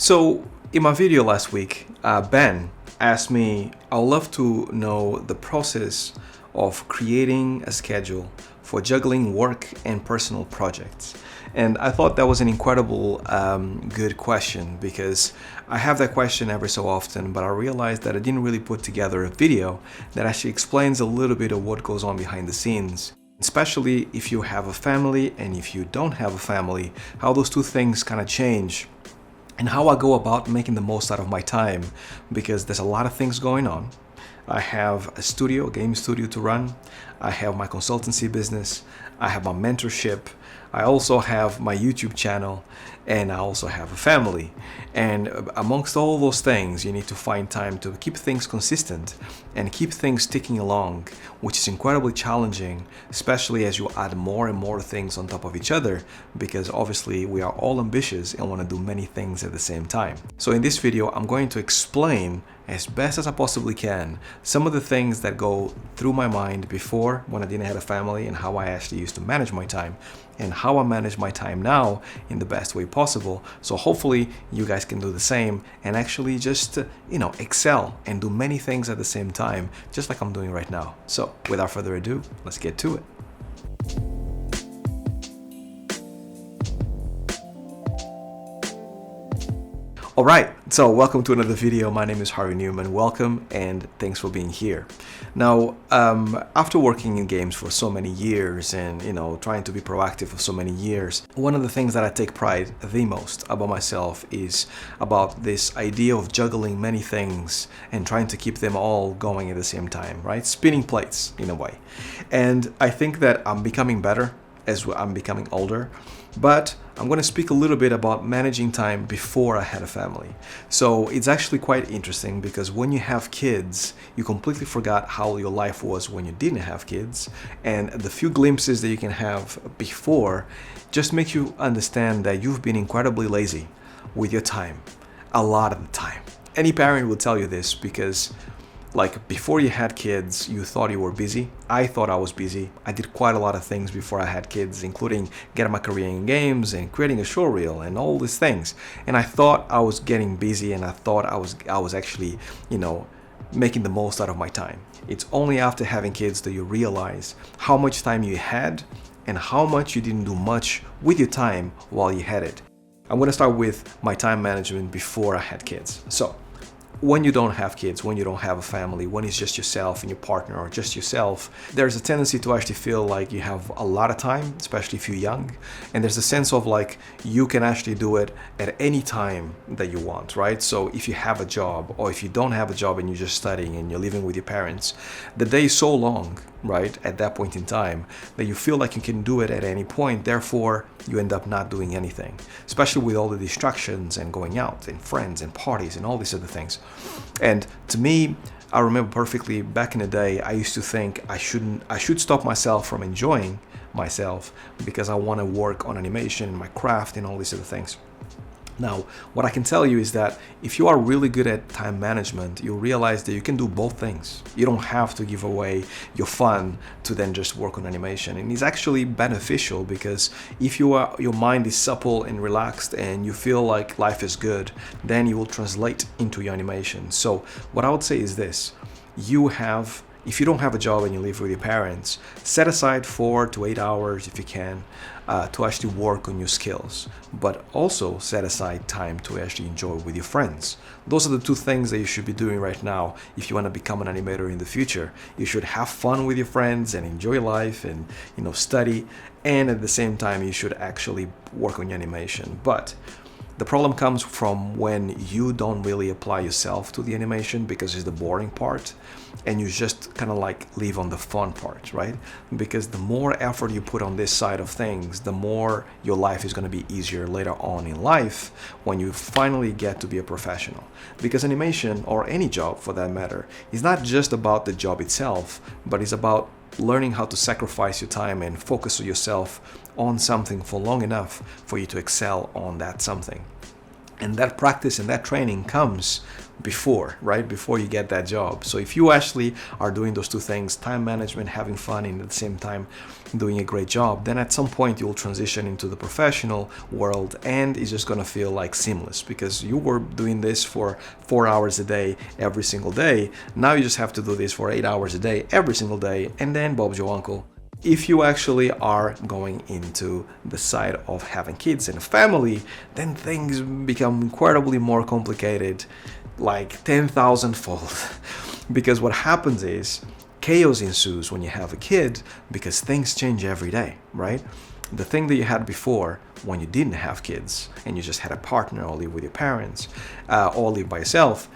So in my video last week, Ben asked me, I would love to know the process of creating a schedule for juggling work and personal projects. And I thought that was an incredible, good question because I have that question every so often, but I realized that I didn't really put together a video that actually explains a little bit of what goes on behind the scenes. Especially if you have a family and if you don't have a family, how those two things kind of change and how I go about making the most out of my time, because there's a lot of things going on. I have a studio, a game studio to run. I have my consultancy business. I have my mentorship. I also have my YouTube channel, and I also have a family. And amongst all those things, you need to find time to keep things consistent and keep things ticking along, which is incredibly challenging, especially as you add more and more things on top of each other, because obviously we are all ambitious and want to do many things at the same time. So in this video, I'm going to explain as best as I possibly can some of the things that go through my mind before, when I didn't have a family, and how I actually used to manage my time, and how I manage my time now in the best way possible. So hopefully you guys can do the same and actually just excel and do many things at the same time, just like I'm doing right now. So without further ado, let's get to it. Alright, so welcome to another video. My name is Harvey Newman. Welcome and thanks for being here. Now, after working in games for so many years and trying to be proactive for so many years, one of the things that I take pride the most about myself is about this idea of juggling many things and trying to keep them all going at the same time, right? Spinning plates in a way. And I think that I'm becoming better as I'm becoming older. But I'm going to speak a little bit about managing time before I had a family. So it's actually quite interesting because when you have kids, you completely forgot how your life was when you didn't have kids. And the few glimpses that you can have before just makes you understand that you've been incredibly lazy with your time, a lot of the time. Any parent will tell you this because before you had kids, you thought you were busy. I thought I was busy. I did quite a lot of things before I had kids, including getting my career in games and creating a show reel and all these things. And I thought I was getting busy, and I thought I was actually, making the most out of my time. It's only after having kids that you realize how much time you had and how much you didn't do much with your time while you had it. I'm going to start with my time management before I had kids. So, when you don't have kids, when you don't have a family, when it's just yourself and your partner or just yourself, there's a tendency to actually feel like you have a lot of time, especially if you're young. And there's a sense of you can actually do it at any time that you want, right? So if you have a job or if you don't have a job and you're just studying and you're living with your parents, the day is so long, right, at that point in time that you feel like you can do it at any point. Therefore, you end up not doing anything, especially with all the distractions and going out and friends and parties and all these other things. And to me, I remember perfectly back in the day, I used to think I should stop myself from enjoying myself because I want to work on animation and my craft and all these other things. Now, what I can tell you is that if you are really good at time management, you'll realize that you can do both things. You don't have to give away your fun to then just work on animation. And it's actually beneficial because if your mind is supple and relaxed and you feel like life is good, then you will translate into your animation. So what I would say is this: if you don't have a job and you live with your parents, set aside 4 to 8 hours if you can to actually work on your skills, but also set aside time to actually enjoy with your friends. Those are the two things that you should be doing right now if you want to become an animator in the future. You should have fun with your friends and enjoy life and study, and at the same time you should actually work on your animation. But the problem comes from when you don't really apply yourself to the animation because it's the boring part and you just kind of live on the fun part, right? Because the more effort you put on this side of things, the more your life is going to be easier later on in life when you finally get to be a professional. Because animation, or any job for that matter, is not just about the job itself, but it's about learning how to sacrifice your time and focus yourself on something for long enough for you to excel on that something. And that practice and that training comes before, right? Before you get that job. So if you actually are doing those two things, time management, having fun, and at the same time doing a great job, then at some point you'll transition into the professional world, and it's just gonna feel like seamless because you were doing this for 4 hours a day every single day. Now you just have to do this for 8 hours a day every single day, and then Bob's your uncle. If you actually are going into the side of having kids and a family, then things become incredibly more complicated, like 10,000 fold. Because what happens is chaos ensues when you have a kid because things change every day, right? The thing that you had before when you didn't have kids and you just had a partner or live with your parents or live by yourself,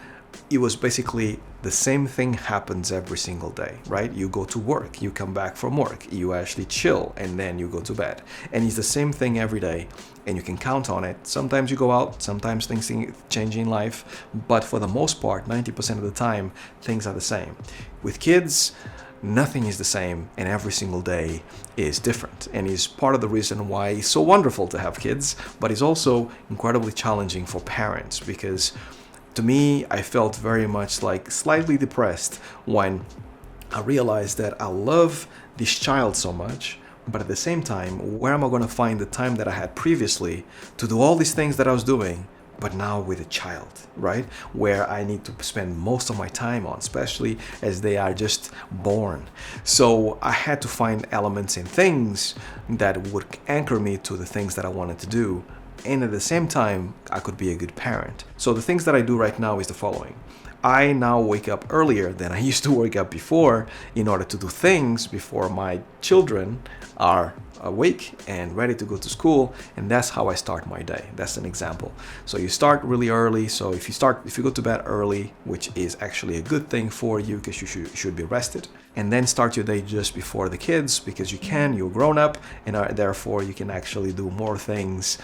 it was basically the same thing happens every single day, right? You go to work, you come back from work, you actually chill, and then you go to bed. And it's the same thing every day, and you can count on it. Sometimes you go out, sometimes things change in life, but for the most part, 90% of the time, things are the same. With kids, nothing is the same, and every single day is different, and is part of the reason why it's so wonderful to have kids, but it's also incredibly challenging for parents because to me, I felt very much like slightly depressed when I realized that I love this child so much, but at the same time, where am I going to find the time that I had previously to do all these things that I was doing, but now with a child, right? Where I need to spend most of my time on, especially as they are just born. So I had to find elements and things that would anchor me to the things that I wanted to do, and at the same time I could be a good parent. So the things that I do right now is the following. I now wake up earlier than I used to wake up before in order to do things before my children are awake and ready to go to school, and that's how I start my day. That's an example. So you start really early. So if you go to bed early, which is actually a good thing for you because you should be rested, and then start your day just before the kids because you're grown up, and therefore you can actually do more things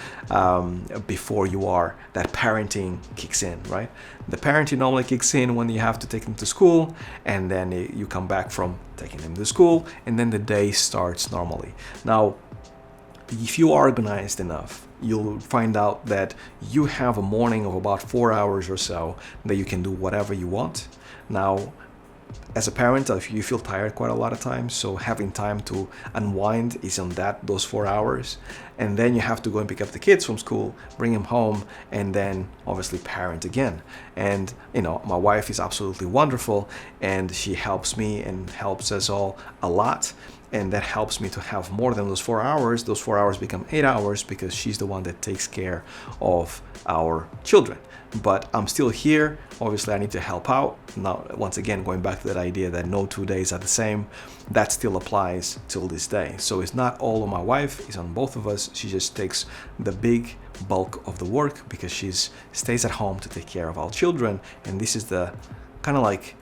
before that parenting kicks in, right? The parenting normally kicks in when you have to take them to school, and then you come back from taking them to school, and then the day starts normally. Now, if you are organized enough, you'll find out that you have a morning of about 4 hours or so that you can do whatever you want. Now, as a parent, you feel tired quite a lot of times, so having time to unwind is on those 4 hours, and then you have to go and pick up the kids from school, bring them home, and then obviously parent again. And my wife is absolutely wonderful, and she helps me and helps us all a lot, and that helps me to have more than those 4 hours. Those 4 hours become 8 hours because she's the one that takes care of our children. But I'm still here. Obviously, I need to help out. Now, once again, going back to that idea that no 2 days are the same, that still applies till this day. So it's not all on my wife, it's on both of us. She just takes the big bulk of the work because she stays at home to take care of our children. And this is the kind of like,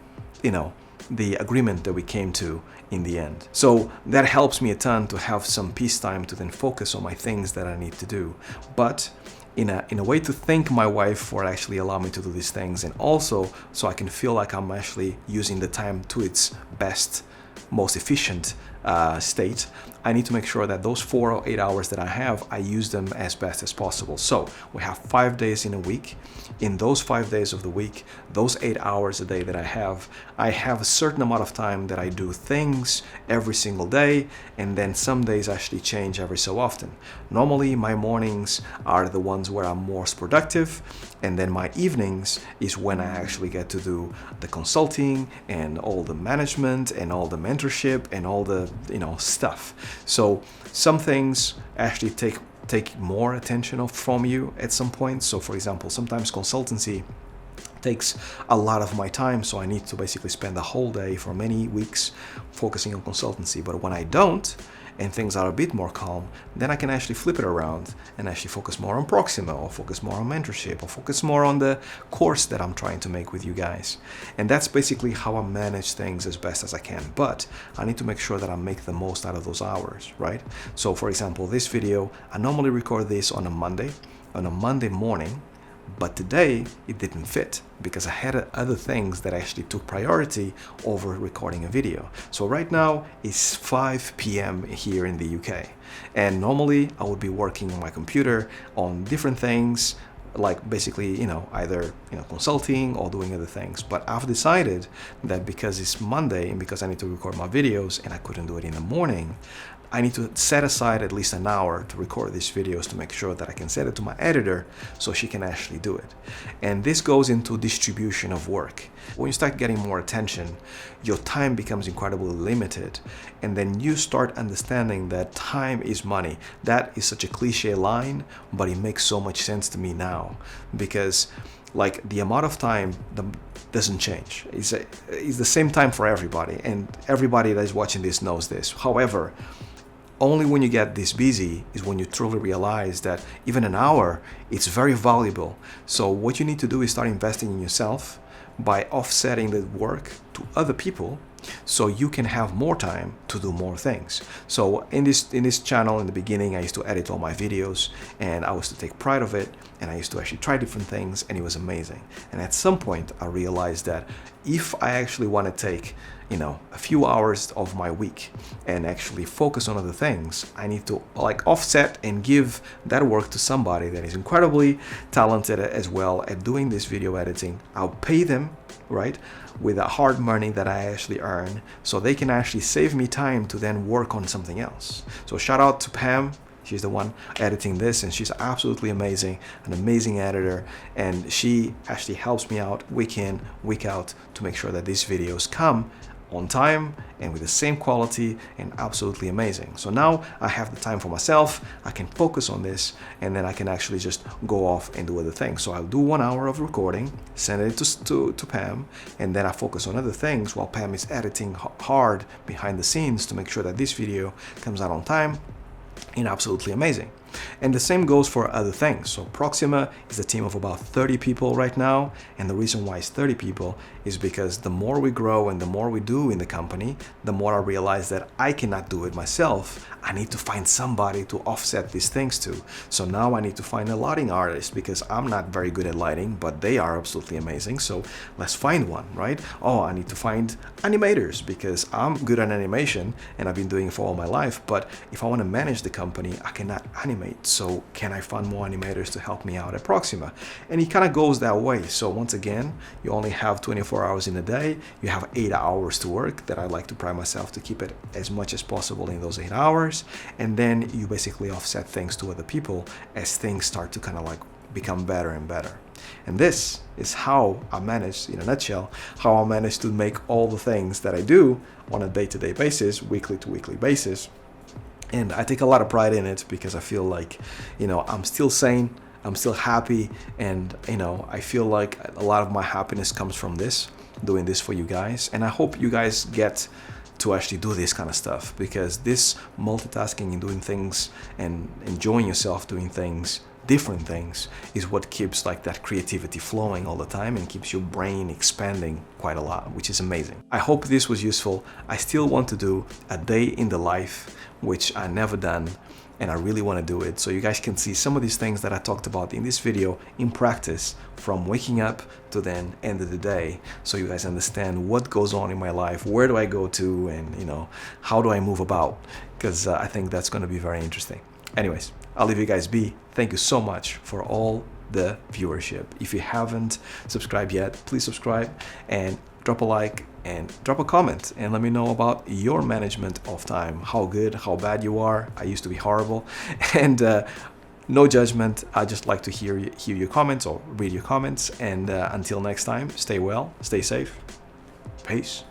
the agreement that we came to in the end. So that helps me a ton to have some peace time to then focus on my things that I need to do. But in a way to thank my wife for actually allowing me to do these things, and also so I can feel like I'm actually using the time to its best, most efficient state, I need to make sure that those 4 or 8 hours that I have, I use them as best as possible. So we have 5 days in a week. In those 5 days of the week, those 8 hours a day that I have a certain amount of time that I do things every single day, and then some days actually change every so often. Normally, my mornings are the ones where I'm most productive, and then my evenings is when I actually get to do the consulting and all the management and all the mentorship and all the stuff. So some things actually take more attention from you at some point. So for example, sometimes consultancy takes a lot of my time, so I need to basically spend the whole day for many weeks focusing on consultancy. But when I don't, and things are a bit more calm, then I can actually flip it around and actually focus more on Proximo, or focus more on mentorship, or focus more on the course that I'm trying to make with you guys. And that's basically how I manage things as best as I can. But I need to make sure that I make the most out of those hours, right? So for example, this video, I normally record this on a Monday morning, but today it didn't fit because I had other things that actually took priority over recording a video. So right now it's 5 p.m. here in the UK, and normally I would be working on my computer on different things, like basically, either, consulting or doing other things. But I've decided that because it's Monday and because I need to record my videos and I couldn't do it in the morning, I need to set aside at least an hour to record these videos to make sure that I can send it to my editor so she can actually do it. And this goes into distribution of work. When you start getting more attention, your time becomes incredibly limited, and then you start understanding that time is money. That is such a cliche line, but it makes so much sense to me now, because like the amount of time doesn't change. It's the same time for everybody, and everybody that is watching this knows this. However, only when you get this busy is when you truly realize that even an hour, it's very valuable. So what you need to do is start investing in yourself by offsetting the work to other people so you can have more time to do more things. So in this channel, in the beginning, I used to edit all my videos and I was to take pride of it, and I used to actually try different things, and it was amazing. And at some point I realized that if I actually want to take a few hours of my week and actually focus on other things, I need to like offset and give that work to somebody that is incredibly talented as well at doing this video editing. I'll pay them, right, with the hard money that I actually earn, so they can actually save me time to then work on something else. So shout out to Pam. She's the one editing this, and she's absolutely amazing, an amazing editor, and she actually helps me out week in, week out to make sure that these videos come on time and with the same quality and absolutely amazing. So now I have the time for myself, I can focus on this, and then I can actually just go off and do other things. So I'll do 1 hour of recording, send it to Pam, and then I focus on other things while Pam is editing hard behind the scenes to make sure that this video comes out on time and absolutely amazing. And the same goes for other things. So Proxima is a team of about 30 people right now, and the reason why it's 30 people is because the more we grow and the more we do in the company, the more I realize that I cannot do it myself. I need to find somebody to offset these things to. So now I need to find a lighting artist, because I'm not very good at lighting, but they are absolutely amazing. So let's find one, right? Oh, I need to find animators, because I'm good at animation and I've been doing it for all my life. But if I want to manage the company, I cannot animate. So can I find more animators to help me out at Proxima? And it kind of goes that way. So once again, you only have 24 hours in a day. You have 8 hours to work that I like to pride myself to keep it as much as possible in those 8 hours. And then you basically offset things to other people as things start to kind of like become better and better. And this is how I manage, in a nutshell, how I manage to make all the things that I do on a day-to-day basis, weekly to weekly basis. And I take a lot of pride in it, because I feel like, I'm still sane, I'm still happy, and, I feel like a lot of my happiness comes from this, doing this for you guys. And I hope you guys get to actually do this kind of stuff, because this multitasking and doing things and enjoying yourself doing things, different things, is what keeps like that creativity flowing all the time and keeps your brain expanding quite a lot, which is amazing. I hope this was useful. I still want to do a day in the life, which I never done, and I really want to do it, so you guys can see some of these things that I talked about in this video in practice, from waking up to then end of the day, so you guys understand what goes on in my life, where do I go to, and how do I move about, because I think that's going to be very interesting. Anyways, I'll leave you guys be. Thank you so much for all the viewership. If you haven't subscribed yet, please subscribe and drop a like and drop a comment and let me know about your management of time, how good, how bad you are. I used to be horrible, and no judgment. I just like to hear your comments or read your comments. And until next time, stay well, stay safe, peace.